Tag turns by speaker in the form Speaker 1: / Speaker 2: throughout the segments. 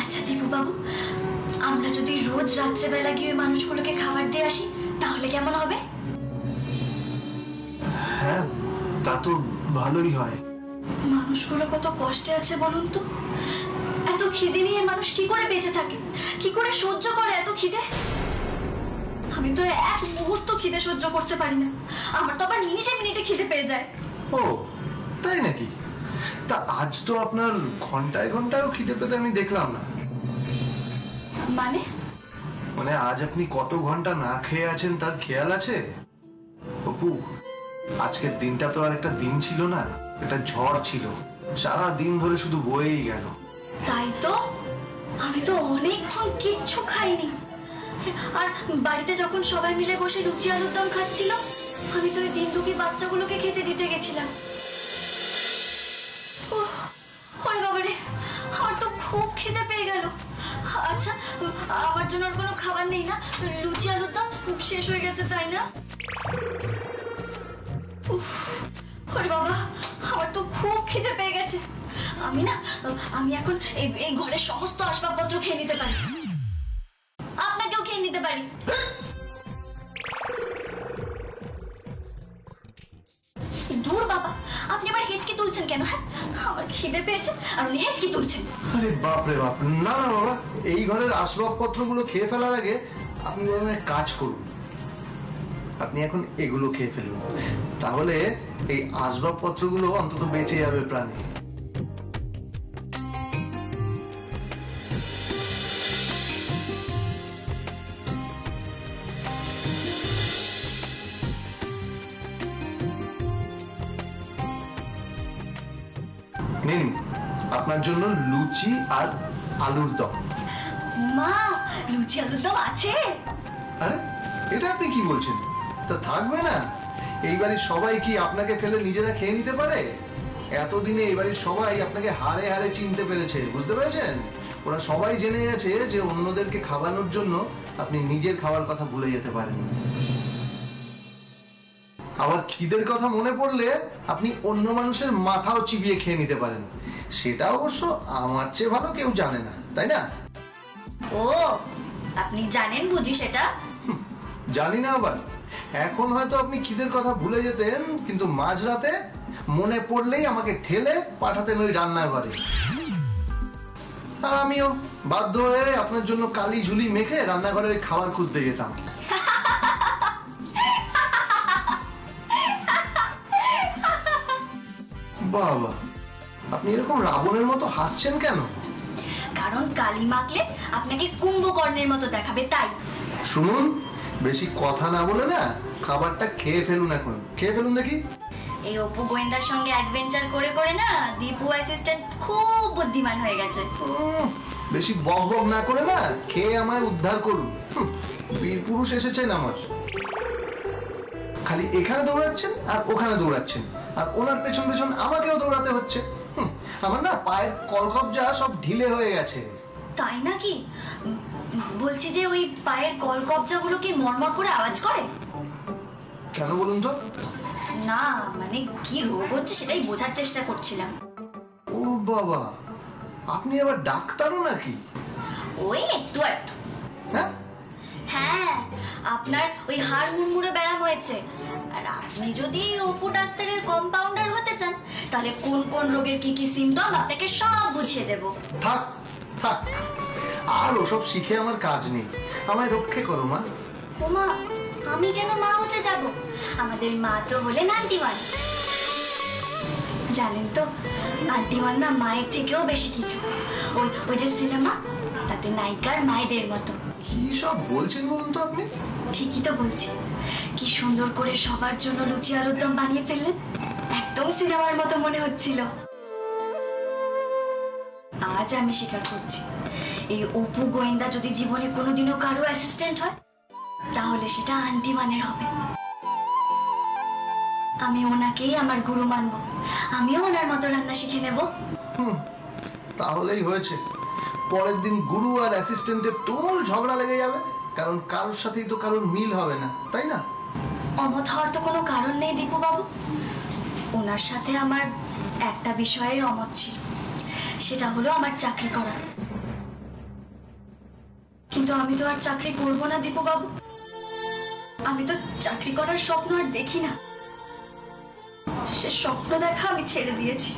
Speaker 1: আচ্ছা দীপু বাবু, আমরা যদি রোজ রাত্রেবেলা গিয়ে ওই মানুষগুলোকে খাবার দিয়ে আসি তাহলে কেমন হবে?
Speaker 2: হ্যাঁ, তা তো ভালোই হয়।
Speaker 1: মানুষগুলো কত কষ্টে আছে বলুন তো। এত খিদে নিয়ে মানুষ কি করে বেঁচে থাকে, কি করে সহ্য করে এত খিদে? আমি তো এক মুহূর্ত খিদে সহ্য করতে পারি না। আমার তো আবার মিনিটে মিনিটে খিদে পেয়ে যায়।
Speaker 2: ও তাই নাকি? তা আজ তো আপনার ঘন্টায় ঘন্টায়ও খিদে পেতে আমি দেখলাম না।
Speaker 1: মানে?
Speaker 2: মানে আজ আপনি কত ঘন্টা না খেয়ে আছেন তার খেয়াল আছে? অপু, আজকের দিনটা তো আর একটা দিন ছিল না, এটা ঝড় ছিল। সারা দিন ধরে শুধু বয়েই গেল।
Speaker 1: তাই তো, আমি তো অনেকক্ষণ কিচ্ছু খাইনি। আর বাড়িতে যখন সবাই মিলে বসে লুচি আলুর দম খাচ্ছিল, আমি তো ওই দিন দুঃখী বাচ্চাগুলোকে খেতে দিতে গেছিলাম। ওরে বাবারে, আমার তো খুব খিদে পেয়ে গেল। আচ্ছা, আমার জন্য আর কোনো খাবার নেই না? লুচি আলুর দম শেষ হয়ে গেছে তাই না? ওরে বাবা, আমার তো খুব খিদে পেয়ে গেছে। আমি এখন এই ঘরের সমস্ত আসবাবপত্র খেয়ে নিতে পারি, আপনাকেও খেয়ে নিতে পারি। দূর বাবা, আপনি আবার হেঁচকি তুলছেন কেন? হ্যাঁ, আমার খিদে পেয়েছে আর উনি হেঁচকি তুলছেন।
Speaker 2: আরে বাপ রে বাপ, না না বাবা, এই ঘরের আসবাবপত্রগুলো খেয়ে ফেলার আগে আপনি বরং এক কাজ করুন। আপনি এখন এগুলো খেয়ে ফেলুন, তাহলে এই আসবাবপত্রগুলো অন্তত বেঁচে যাবে প্রাণে। নিন, আপনার জন্য লুচি আর আলুর দম।
Speaker 1: মা, লুচি আলুর দম আছে?
Speaker 2: আরে এটা আপনি কি বলছেন? তা থাকবে না? এই বাড়ির সবাই কি আপনাকে ফেলে নিজেরা খেয়ে নিতে পারে? এতদিনে এই বাড়ির সবাই আপনাকে হাড়ে হাড়ে চিনতে পেরেছে, বুঝতে পেরেছেন? ওরা সবাই জেনে গেছে যে অন্যদেরকে খাওয়ানোর জন্য আপনি নিজের খাওয়ার কথা ভুলে যেতে পারেন। আবার খিদের কথা মনে পড়লে আপনি অন্য মানুষের মাথাও চিবিয়ে খেয়ে নিতে পারেন। সেটা অবশ্য আমার চেয়ে ভালো কেউ জানে না, তাই না?
Speaker 1: ও, আপনি জানেন বুঝি সেটা?
Speaker 2: জানি না আবার। এখন হয়তো আপনি খিদের কথা ভুলে যেতেন, কিন্তু মাঝরাতে মনে পড়লেই আমাকে ঠেলে পাঠাতেন ওই রান্নাঘরে। আর আমিও বাধ্য হয়ে আপনার জন্য কালি ঝুলি মেখে রান্নাঘরে ওই খাবার খুঁজতে যেতাম। বাবা, আপনি এরকম রাবণের মতো হাসছেন কেন?
Speaker 1: কারণ কালি মাখলে আপনাকে কুম্ভকর্ণের মতো দেখাবে তাই।
Speaker 2: শুনুন, বেশি কথা না বলে না খাবারটা খেয়ে ফেলুন। এখন খেয়ে ফেলুন দেখি।
Speaker 1: এই অপু গোয়েন্দার সঙ্গে অ্যাডভেঞ্চার করে করে না দীপু অ্যাসিস্ট্যান্ট খুব বুদ্ধিমান হয়ে গেছে।
Speaker 2: বেশি বক বক না করে না খেয়ে আমায় উদ্ধার করুন। বীর পুরুষ এসেছেন আমার। খালি এখানে দৌড়াচ্ছেন আর ওখানে দৌড়াচ্ছেন, আর ওনার পেছন পেছন আমাকেও দৌড়াতে হচ্ছে। আমার না পায়ের কলকবজা সব ঢিলে হয়ে গেছে।
Speaker 1: তাই নাকি? বলছি যে ওই পায়ের কলকবজাগুলো কি মরমর করে আওয়াজ করে?
Speaker 2: কেন বলুন তো?
Speaker 1: না মানে কি রোগ হচ্ছে সেটাই বোঝার চেষ্টা করছিলাম।
Speaker 2: ও বাবা, আপনি আবার ডাক্তারও নাকি?
Speaker 1: ওই একটু একটু।
Speaker 2: হ্যাঁ
Speaker 1: হ্যাঁ, আপনার ওই হাড় মুড়মুড়ে ব্যারাম হয়েছে। আর আপনি যদি অপু ডাক্তারের কম্পাউন্ডার হতে চান তাহলে কোন কোন রোগের কি কি সিমটম আপনাকে সব বুঝিয়ে দেব।
Speaker 2: থাক থাক, আর ওসব শিখে আমার কাজ নেই। আমায় রক্ষে করো মা।
Speaker 1: ও মা, আমি কেন মা হতে যাব? আমাদের মা তো হলেন আন্টিমান। জানেন তো, আন্টিমান না মায়ের থেকেও বেশি কিছু। ওই ওই যে সিনেমা, তাতে নায়িকার মায়েদের মতো।
Speaker 2: কি সব বলছেন বলুন তো আপনি?
Speaker 1: ঠিকই তো বলছি। কি সুন্দর করে সবার জন্য লুচি আলুর দম বানিয়ে ফেললেন, একদম সিনেমার মতো মনে হচ্ছিল। আজ আমি স্বীকার করছি, এই অপু গোয়েন্দা যদি জীবনে কোনোদিনও কারো অ্যাসিস্ট্যান্ট হয় তাহলে সেটা আন্টি মানের হবে। আমি ওনাকেই আমার গুরু মানবো, আমিও ওনার মতো রান্না শিখে নেব।
Speaker 2: তাহলেই হয়েছে। পরের দিন গুরু আর অ্যাসিস্ট্যান্টের তুমুল ঝগড়া লেগে যাবে, কারণ কারোর সাথেই তো কারোর মিল হবে না, তাই না?
Speaker 1: অমত হওয়ার তো কোনো কারণ নেই দীপু বাবু। ওনার সাথে আমার একটা বিষয়ে অমত ছিল, সেটা হলো আমার চাকরি করা। কিন্তু আমি তো আর চাকরি করব না দীপু বাবু। আমি তো চাকরি করার স্বপ্ন আর দেখি না। সে স্বপ্ন দেখা আমি ছেড়ে দিয়েছি।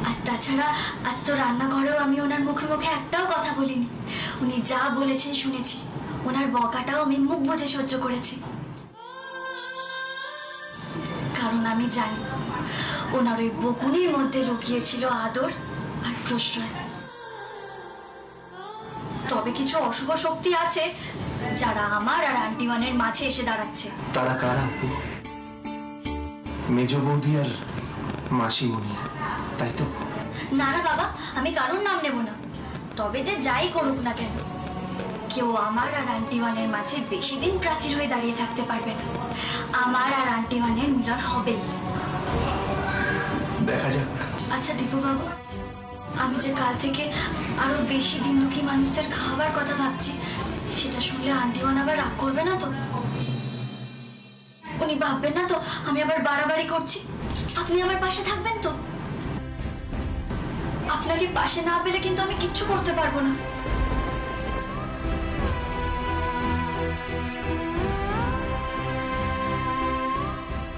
Speaker 1: আর তাছাড়া আজ তো রান্নাঘরেও আমি ওনার মুখে মুখে একটাও কথা বলিনি। উনি যা বলেছেন শুনেছি। ওনার বকাটাও আমি মুখ বুজে সহ্য করেছি, কারণ আমি জানি ওনার ওই বকুনির মধ্যে লুকিয়েছিল আদর আর প্রশ্রয়। তবে কিছু অশুভ শক্তি আছে যারা আমার আর আন্টিমানের মাঝে এসে দাঁড়াচ্ছে।
Speaker 2: তারা কারা আপু? মেজ বৌদি আর মাসিমণি, তাই তো?
Speaker 1: না না বাবা, আমি কারোর নাম নেব না। তবে যে যাই করুক না কেন, কেউ আমার আর আন্টিমানের মাঝে বেশি দিন প্রাচীর হয়ে দাঁড়িয়ে থাকতে পারবে না। আমার আর আন্টিমানের মিলন হবেই।
Speaker 2: দেখা যাক।
Speaker 1: আচ্ছা দীপু বাবু, আমি যে কাল থেকে আরো বেশি দিন দুঃখী মানুষদের খাওয়াবার কথা ভাবছি, সেটা শুনলে আন্টিমান আবার রাগ করবে না তো? উনি ভাববেন না তো আমি আবার বাড়াবাড়ি করছি? আপনি আমার পাশে থাকবেন তো? আপনাকে পাশে না পেলে কিন্তু আমি কিচ্ছু করতে পারবো না।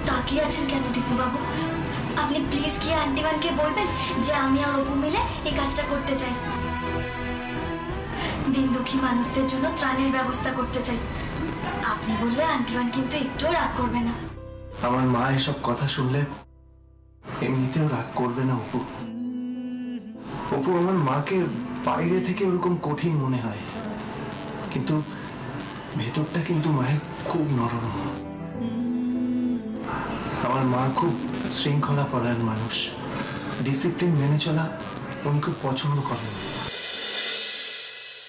Speaker 1: তাকিয়ে আছেন কেন দীপু বাবু? আপনি প্লিজ কি আন্টিমানকে বলবেন যে আমি আর অপু মিলে এই কাজটা করতে চাই। দিন দুঃখী মানুষদের জন্য ত্রাণের ব্যবস্থা করতে চাই। আপনি বললে আন্টিমান কিন্তু একটুও রাগ করবে না।
Speaker 2: আমার মা এসব কথা শুনলে এমনিতেও রাগ করবে না অপু। অপু, আমার মাকে বাইরে থেকে ওরকম কঠিন মনে হয়, কিন্তু ভেতরটা কিন্তু মায়ের খুব নরম। আমার মা খুব শৃঙ্খলা পরায়ণ মানুষ। ডিসিপ্লিন মেনে চলা উনি খুব পছন্দ করেন,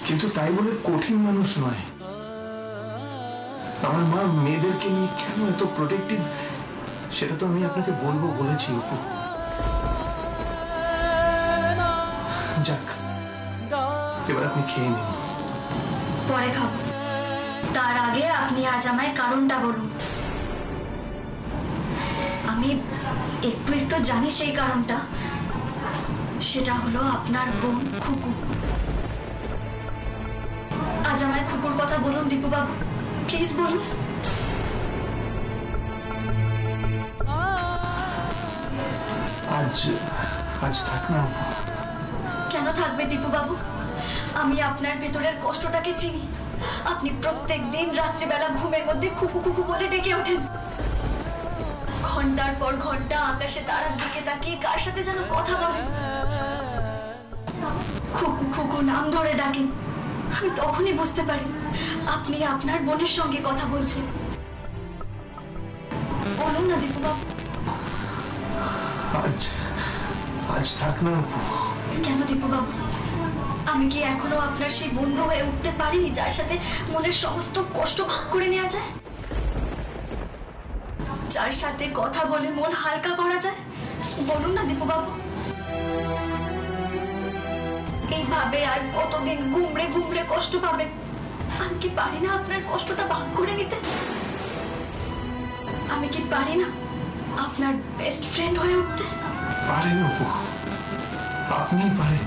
Speaker 2: কিন্তু তাই বলে কঠিন মানুষ নয়। আমার মা মেয়েদেরকে নিয়ে কেন এত প্রোটেক্টিভ সেটা তো আমি আপনাকে বলবো বলেছি অপু। যাক, এবার আপনি খেয়ে নিন।
Speaker 1: পরে খাবো, তার আগে আপনি আজ আমায় কারণটা বলুন। আমি একটু একটু জানি সেই কারণটা। সেটা হলো আপনার বোন খুকু। আজ আমায় খুকুর কথা বলুন দীপু বাবু, প্লিজ বলুন।
Speaker 2: আজ থাক না অপু।
Speaker 1: কেন থাকবে দীপু বাবু? আমি আপনার ভেতরের কষ্টটাকে চিনি। আপনি প্রত্যেক দিন রাত্রিবেলা ঘুমের মধ্যে খুকু খুকু বলে ডেকে ওঠেন। ঘন্টার পর ঘন্টা আকাশে তারার দিকে তাকিয়ে কার সাথে যেন কথা বলেন। খুকু খুকু নাম ধরে ডাকেন। আমি তখনই বুঝতে পারি আপনি আপনার বোনের সঙ্গে কথা বলছেন। বলুন না দীপু বাবু।
Speaker 2: আজ থাক না অপু।
Speaker 1: কেন দীপু বাবু? আমি কি এখনো আপনার সেই বন্ধু হয়ে উঠতে পারিনি যার সাথে মনের সমস্ত কষ্ট ভাগ করে নেওয়া যায়, যার সাথে কথা বলে মন হালকা করা যায়? বলুন না দীপু বাবু। এইভাবে আর কতদিন ঘুমড়ে ঘুমড়ে কষ্ট পাবেন? আমি কি পারি না আপনার কষ্টটা ভাগ করে নিতে? আমি কি পারি না আপনার বেস্ট ফ্রেন্ড হয়ে উঠতে?
Speaker 2: পারেন অপু, আপনি পারেন।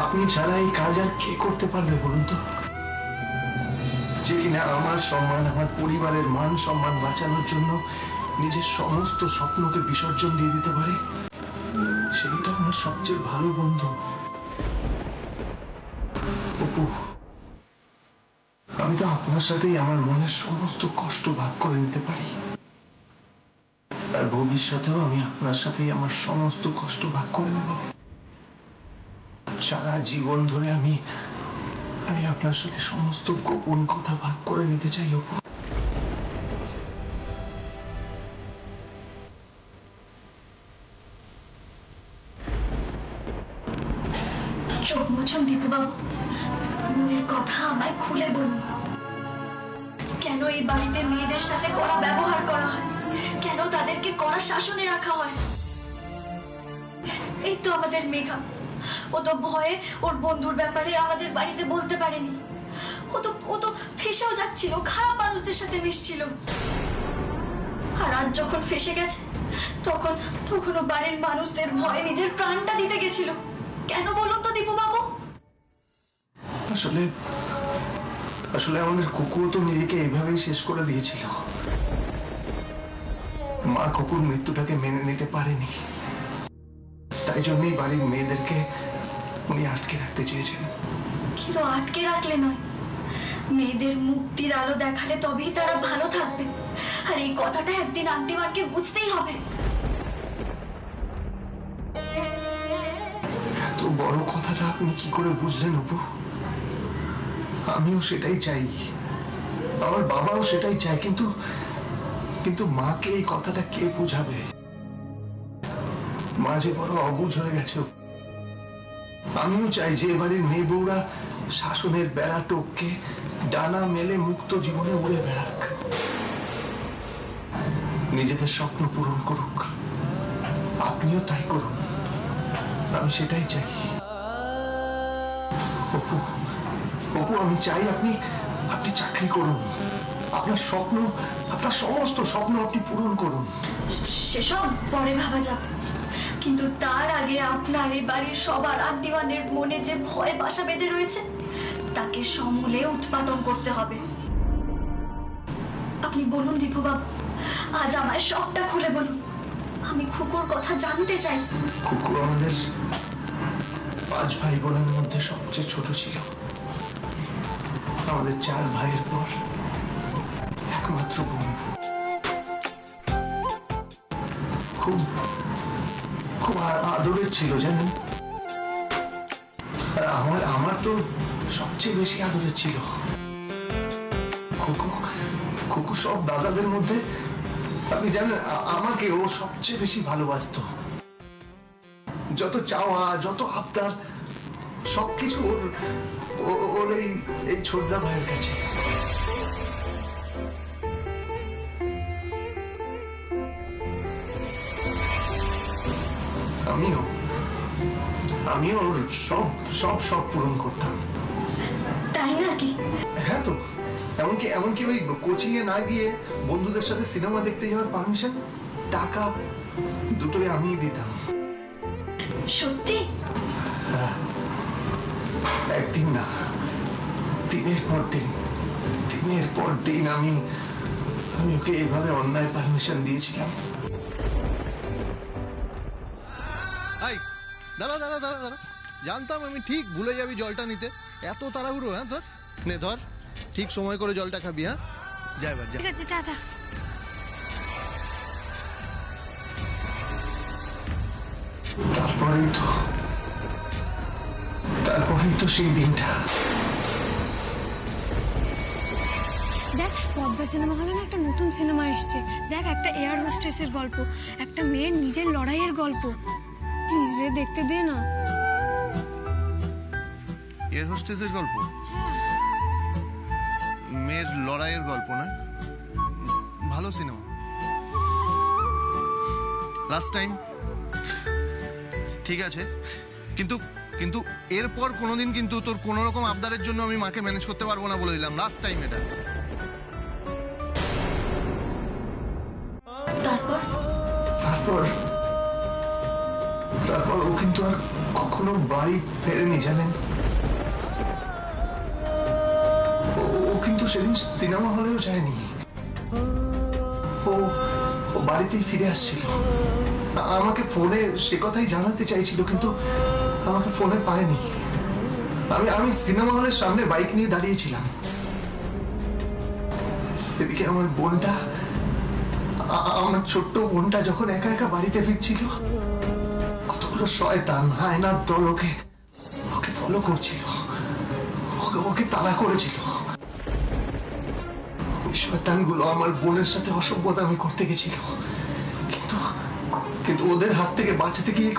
Speaker 2: আপনি ছাড়া এই কাজ আর কে করতে পারবে বলুন তো? যে কিনা আমার সম্মান, আমার পরিবারের মান সম্মান বাঁচানোর জন্য নিজের সমস্ত স্বপ্নকে বিসর্জন দিয়ে দিতে পারে, সেইটা আমার সবচেয়ে ভালো বন্ধু। অপু, আমি তো আপনার সাথেই আমার মনের সমস্ত কষ্ট ভাগ করে নিতে পারি, আর ভবিষ্যতেও আমি আপনার সাথেই আমার সমস্ত কষ্ট ভাগ করে নেব। সারা জীবন ধরে আমি আপনার সাথে সমস্ত গোপন কথা ভাগ করে নিতে চাই অপু।
Speaker 1: চোখ মুছুন দীপু বাবু, মনের কথা আমায় খুলে বলুন। কেন এই বাড়িতে মেয়েদের সাথে কড়া ব্যবহার করা হয়? কেন তাদেরকে কড়া শাসনে রাখা হয়? এই তো আমাদের মেঘা, ও তো ভয়ে ওর বন্ধুর ব্যাপারে আমাদের বাড়িতে বলতে পারেনি। ও তো ফেঁসেও যাচ্ছিল, খারাপ মানুষদের সাথে মিশছিল। আর আজ যখন ফেঁসে গেছে তখন ও বাড়ির মানুষদের ভয়ে নিজের প্রাণটা দিতে গেছিল। কেন বলুন তো দীপুবাবু?
Speaker 2: আসলে আসলে আমাদের কুকুর তো মিরিকে এইভাবেই শেষ করে দিয়েছিল। মা কুকুর মৃত্যুটাকে মেনে নিতে পারেনি, তাই জন্যই বাড়ির মেয়েদেরকে উনি আটকে রাখতে চেয়েছেন।
Speaker 1: কিন্তু আটকে রাখলে নয়, মেয়েদের মুক্তির আলো দেখালে তবেই তারা ভালো থাকবে। আর এই কথাটা একদিন আন্টিমাকে বুঝতেই হবে।
Speaker 2: এত বড় কথাটা আপনি কি করে বুঝলেন অপু? আমিও সেটাই চাই, আমার বাবাও সেটাই চায়, কিন্তু কিন্তু মাকে এই কথাটা কে বোঝাবে? মা যে বড় অবুঝ হয়ে গেছে। আমিও চাই যে এবারের মেয়ে বউরা শাসনের বেড়া টপকে ডানা মেলে মুক্ত জীবনে উড়ে বেড়াক, নিজেদের স্বপ্ন পূরণ করুক। আপনিও তাই করুন, আমি সেটাই চাই। অপু, অপু, আমি চাই আপনি আপনি চাকরি করুন, আপনার স্বপ্ন, আপনার সমস্ত স্বপ্ন আপনি পূরণ করুন।
Speaker 1: সেসব পরে ভাবা যাবে, কিন্তু তার আগে আপনার এই বাড়ির সবার আন্টিমানের মনে যে ভয় বাসা বেঁধে রয়েছে তাকে সমূলে উৎপাদন করতে হবে। আপনি বলুন দীপুবাবু, আজ আমায় সবটা খুলে বলুন। আমি খুকুর কথা জানতে চাই।
Speaker 2: কুকু আমাদের 5 ভাই বোনের মধ্যে সবচেয়ে ছোট ছিল। আমাদের 4 ভাইয়ের পর একমাত্র বোন। খুব খুব আদরের ছিল জানেন। আর আমার তো সবচেয়ে বেশি আদরের ছিল। কুকু কুকু সব দাদাদের মধ্যে, আপনি জানেন, আমাকে ও সবচেয়ে বেশি ভালোবাসতো। যত চাওয়া, যত আবদার, সবকিছু ওর এই ছোটদা ভাইয়ের কাছে। আমিও ওর সব সব পূরণ করতাম।
Speaker 1: তাই নাকি?
Speaker 2: হ্যাঁ তো, এমনকি ওই কোচিং এ না গিয়ে বন্ধুদের সাথে সিনেমা দেখতে যাওয়ার পারমিশন, টাকা দুটোই আমিই দিতাম।
Speaker 1: সত্যি?
Speaker 2: একদিন না, দিনের পর দিন আমি ওকে এভাবে অন্যায় পারমিশন দিয়েছিলাম।
Speaker 3: দাঁড়া দাঁড়া দাঁড়া দাঁড়া, জানতাম আমি ঠিক ভুলে যাবি জলটা নিতে। এত তাড়াহুড়ো? হ্যাঁ ধর, নে ধর, ঠিক সময় করে জলটা খাবি। হ্যাঁ, যা এবার যা।
Speaker 4: ঠিক আছে, টাটা।
Speaker 2: তারপরেই তো সেই দিনটা।
Speaker 4: দেখ, পদ্মা সিনেমা হলে না একটা নতুন সিনেমা এসছে। দেখ, একটা এয়ার হোস্টেসের গল্প, একটা মেয়ের নিজের লড়াইয়ের গল্প। প্লিজ রে, দেখতে দে না।
Speaker 3: এয়ার হোস্টেসের গল্প? মেয়ের লড়াইয়ের গল্প না? ভালো সিনেমা। Last time. ঠিক আছে, কিন্তু এরপর কোনোদিন কিন্তু তোর কোনো রকম আবদারের জন্য আমি মাকে ম্যানেজ করতে পারবো না, বলে দিলাম। লাস্ট টাইম এটা।
Speaker 2: তারপর ও কিন্তু আর কখনো বাড়ি ফেরেনি জানেন। ও কিন্তু সেদিন সিনেমা হলেও যায়নি। ও বাড়িতেই ফিরে আসছিল। আমাকে ফোনে সে কথাই জানাতে চাইছিল, কিন্তু আমাকে ফোনে পায়নি। আমি সিনেমা হলের সামনে বাইক নিয়ে দাঁড়িয়েছিলাম। এদিকে আমার বোনটা, আমার ছোট্ট বোনটা যখন একা একা বাড়িতে ফিরছিল, কতগুলো শয়তান হায়নার দল ওকে ফলো করছিল, ওকে তাড়া করেছিল। ওই শয়তানগুলো আমার বোনের সাথে অসভ্যতামি করতে গেছিল, কিন্তু ওদের হাত থেকে বাঁচতে গিয়ে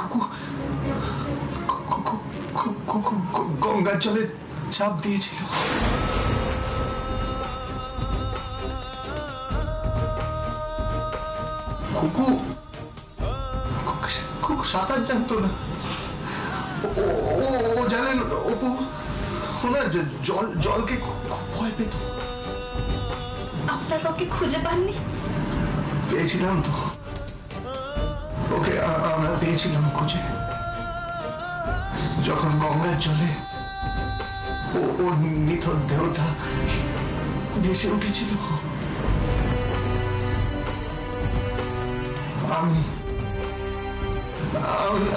Speaker 2: গঙ্গার জলে চাপ দিয়েছিল। কুকু সাঁতার জানতো না। ও জানেন অপু, ওনার জলকে খুব ভয় পেত।
Speaker 1: আপনারা ওকে খুঁজে পাননি?
Speaker 2: পেয়েছিলাম তো, ওকে আমরা পেয়েছিলাম খুঁজে। যখন গঙ্গার জলে ওর নিথর দেহটা ভেসে উঠেছিল, আমি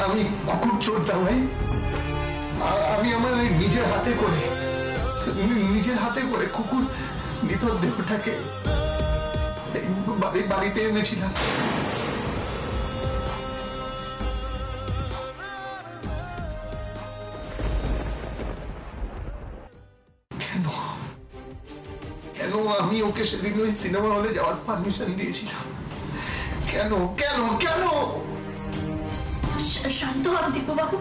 Speaker 2: আমি কুকুর চোরটা ভাই। আমি আমার নিজের হাতে করে কুকুর নিথর দেহটাকে বাড়িতে এনেছিলাম। কেন কেন আমি ওকে সেদিন ওই সিনেমা হলে যাওয়ার পারমিশন দিয়েছিলাম? কেন কেন কেন?
Speaker 1: শান্ত হন দীপুবাবু,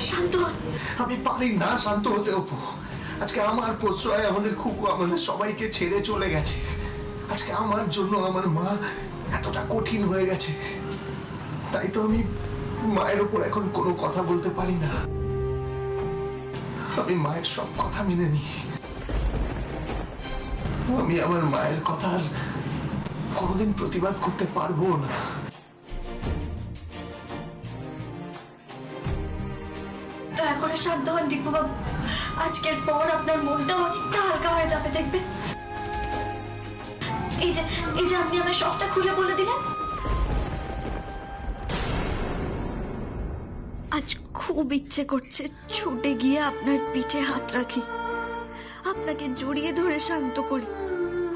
Speaker 1: শান্ত হন।
Speaker 2: আমি পারি না শান্ত হতে অপু। আজকে আমার প্রশ্রয় আমাদের খুকু আমাদের সবাইকে ছেড়ে চলে গেছে। আজকে আমার জন্য আমার মা এতটা কঠিন হয়ে গেছে। তাই তো আমি মায়ের উপর এখন কোনো কথা বলতে পারি না। আমি মায়ের সব কথা মেনে নিই। আমি আমার মায়ের কথার কোনোদিন প্রতিবাদ করতে পারবো না।
Speaker 1: দয়া করে শান্ত হন দীপুবাবু। আজকের পর আপনার মনটা অনেকটা হালকা হয়ে যাবে দেখবেন। এই যে আপনি আমার সবটা খুলে বলে দিলেন। আজ খুব ইচ্ছে করছে ছুটে গিয়ে আপনার পিঠে হাত রাখি, আপনাকে জড়িয়ে ধরে শান্ত করি,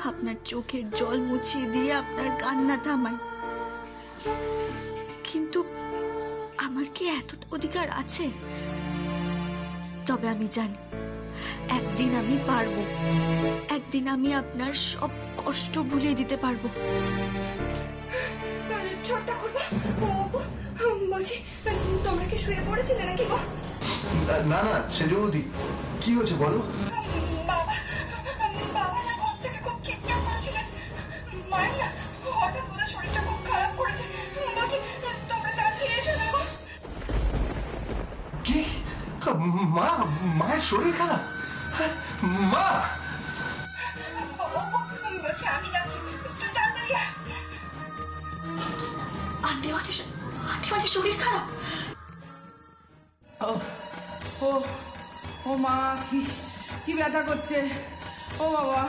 Speaker 1: আপনার চোখের জল মুছিয়ে দিয়ে আপনার কান্না থামাই। কিন্তু আমার কি এতটা অধিকার আছে? তবে আমি জানি একদিন আমি পারবো, একদিন আমি আপনার সব কষ্ট ভুলিয়ে দিতে পারবো।
Speaker 5: বলছি তোমরা কি শুয়ে পড়েছিলে নাকি গো?
Speaker 2: না না সেজবতী, কি হয়েছে বলো?
Speaker 5: বাবা না ঘর থেকে খুব চিৎকার করছিলেন। মায়ের না হঠাৎ বোধহয় শরীরটা খুব খারাপ করেছে। বলছি তোমরা তাড়াতাড়ি এসো না গো।
Speaker 2: কি? মায়ের শরীর খারাপ? মা!
Speaker 5: বলছি আমি যাচ্ছি, তুই তাড়াতাড়ি আয়।
Speaker 1: আন্টি মানে শরীর খারাপ?
Speaker 6: ও মা, কি ব্যথা করছে! ও বাবা,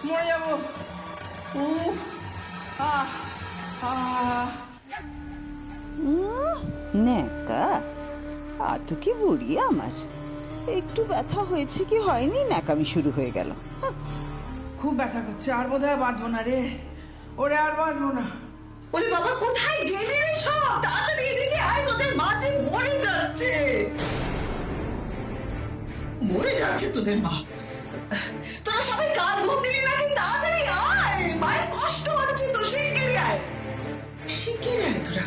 Speaker 6: মরে যাবো!
Speaker 7: ন্যাকা আতো কি বুড়ি আমার, একটু ব্যথা হয়েছে কি হয়নি ন্যাকামি শুরু হয়ে গেল।
Speaker 6: খুব ব্যথা করছে, আর বোধহয় বাঁচবো না রে। ওরে আর বাঁচবো না।
Speaker 8: ওরে বাবা, কোথায় গেলি রে সব? তাড়াতাড়ি এদিকে আয়, তোদের মা যে মরে যাচ্ছে, মরে যাচ্ছে তোদের মা। তোরা সবাই কাল ঘুম দিলি নাকি? তাড়াতাড়ি আয়, মায়ের কষ্ট হচ্ছে তো, শিগগিরই আয়, শিগগিরই আয় তোরা।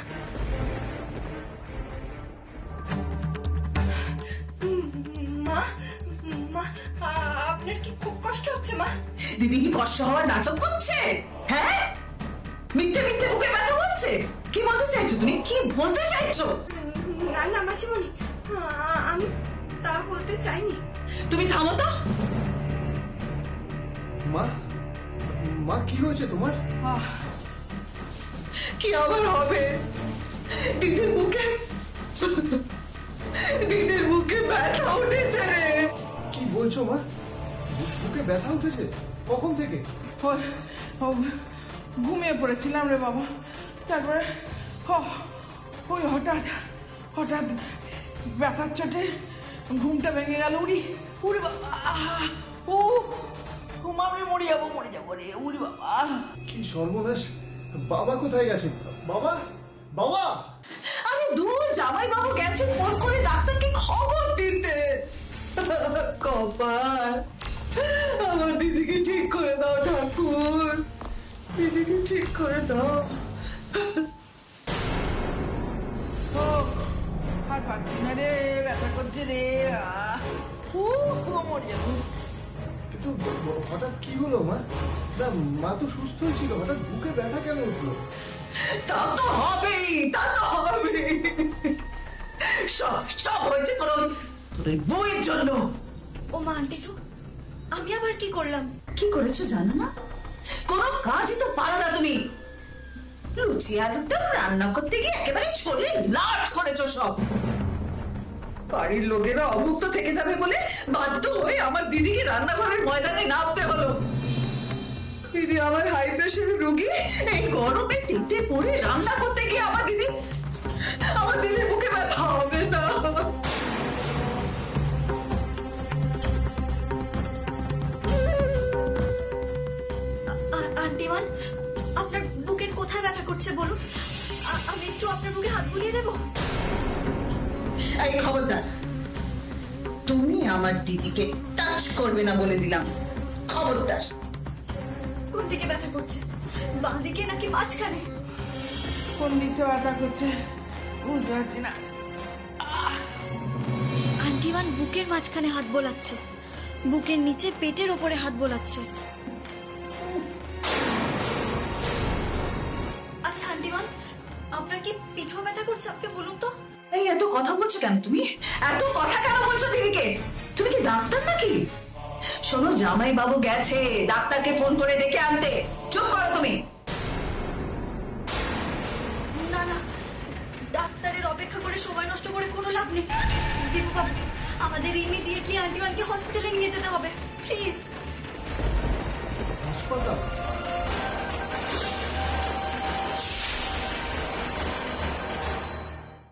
Speaker 5: মা মা আপনার কি খুব কষ্ট হচ্ছে মা?
Speaker 8: দিদি কি কষ্ট হওয়ার নাটক করছে? হ্যাঁ, মিথ্যে মিথ্যে বুকে ব্যথা হচ্ছে। কি বলতে চাইছো তুমি? কি বলতে চাইছো?
Speaker 5: না না মাসিমণি, আমি তা বলতে চাইনি।
Speaker 8: তুমি থামো তো।
Speaker 2: মা কি হয়েছে তোমার?
Speaker 8: কি আবার হবে? দিদির মুখে ব্যথা উঠেছে রে।
Speaker 2: কি বলছো মা? বুকে ব্যথা উঠেছে? কখন থেকে?
Speaker 6: ঘুমিয়ে পড়েছিলাম রে বাবা, তারপরে ওই হঠাৎ ব্যথার চোটে ঘুমটা ভেঙে গেল। উড়ি বাবা, আমি মরে যাবো রে। উড়ি বাবা,
Speaker 2: কি সর্বনাশ! বাবা কোথায় গেছে? বাবা বাবা!
Speaker 8: আমি দূর জামাই বাবু গেছে ফোন করে ডাক্তারকে খবর দিতে। কপাল, আমার দিদিকে ঠিক করে দাও ঠাকুর, দিদিকে ঠিক করে দাও।
Speaker 6: আর পাচ্ছি না রে, ব্যথা করছে রে। মরে যাবো।
Speaker 2: কিন্তু হঠাৎ কি হলো মা? না, মা তো সুস্থই ছিল, হঠাৎ বুকে ব্যথা কেন উঠলো?
Speaker 8: তা তো হবেই, সব হয়েছে তোর ওই বউয়ের জন্য।
Speaker 1: ও মা, আন্টি আমি আবার কি করলাম?
Speaker 8: কি করেছো জানো না? কোনো কাজই তো পারো না তুমি। লুচি আলুর দম রান্না করতে গিয়ে একেবারে ছড়িয়ে লাট করেছো সব। বাড়ির লোকেরা অভুক্ত থেকে যাবে বলে বাধ্য হয়ে আমার দিদিকে রান্নাঘরের ময়দানে নামতে হলো। দিদি আমার হাই প্রেশারের রোগী, এই গরমে টিটে পড়ে রান্না করতে গিয়ে আমার দিদির বুকে ব্যথা হবে না।
Speaker 1: আন্টিমান, আপনার বুকের কোথায় ব্যথা করছে বলুন, আমি একটু আপনার বুকে হাত বুলিয়ে দেবো।
Speaker 8: এই খবরদার, তুমি আমার দিদিকে টাচ করবে না বলে দিলাম, খবরদার।
Speaker 1: কোন দিকে ব্যথা করছে, বাঁ দিকে নাকি মাঝখানে?
Speaker 6: কোন দিকটা ব্যথা করছে বুঝতে পারছি না।
Speaker 1: আন্টিমান বুকের মাঝখানে হাত বোলাচ্ছে, বুকের নিচে পেটের ওপরে হাত বোলাচ্ছে। আচ্ছা আন্টিমান, আপনার কি পিঠেও ব্যথা করছে? আপনি বলুন তো।
Speaker 8: এই এত কথা বলছো কেন তুমি? এত কথা কেন বলছো দিদিকে? তুমি কি ডাক্তার নাকি? শোনো, জামাই বাবু গেছে ডাক্তারকে ফোন করে ডেকে আনতে। চুপ করো তুমি।
Speaker 1: না না, ডাক্তারের অপেক্ষা করে সময় নষ্ট করে কোনো লাভ নেই। দীপু বাবু, আমাদের ইমিডিয়েটলি আন্টিমানকে হসপিটালে নিয়ে যেতে হবে, প্লিজ।
Speaker 2: হাসপাতাল?